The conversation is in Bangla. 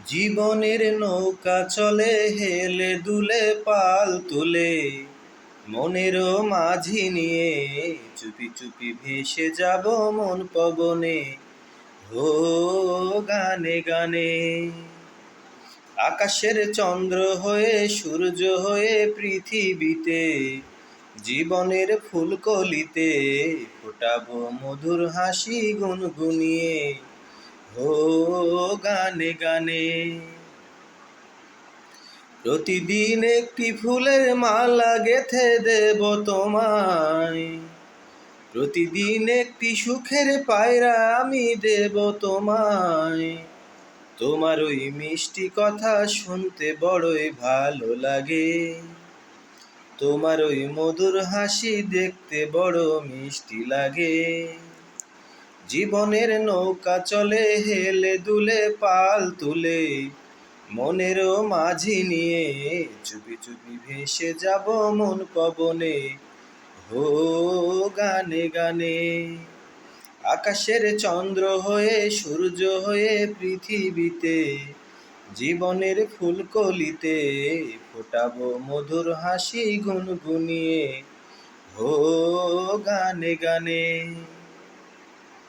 জীবনের নৌকা চলে হেলে দুলে পাল তুলে, মনেরও মাঝি নিয়ে চুপি চুপি ভেসে যাব মন পবনে। হো গানে গানে আকাশের চন্দ্র হয়ে সূর্য হয়ে পৃথিবীতে, জীবনের ফুলকলিতে ফোটাবো মধুর হাসি গুনগুনিয়ে। হো গানে গানে প্রতিদিন একটি ফুলের মালা গেঁথে দেব তোমায়, প্রতিদিন একটি সুখের পায়রা আমি দেব তোমায়। তোমার ওই মিষ্টি কথা শুনতে বড়ই ভালো লাগে, তোমার ওই মধুর হাসি দেখতে বড় মিষ্টি লাগে। জীবনের নৌকা চলে হেলে দুলে পাল তুলে, মনেরও মাঝি নিয়ে চুপি চুপি ভেসে যাব মন পবনে। হো গানে গানে আকাশের চন্দ্র হয়ে সূর্য হয়ে পৃথিবীতে, জীবনের ফুলকলিতে ফোটাবো মধুর হাসি গুনগুনিয়ে। হো গানে গানে।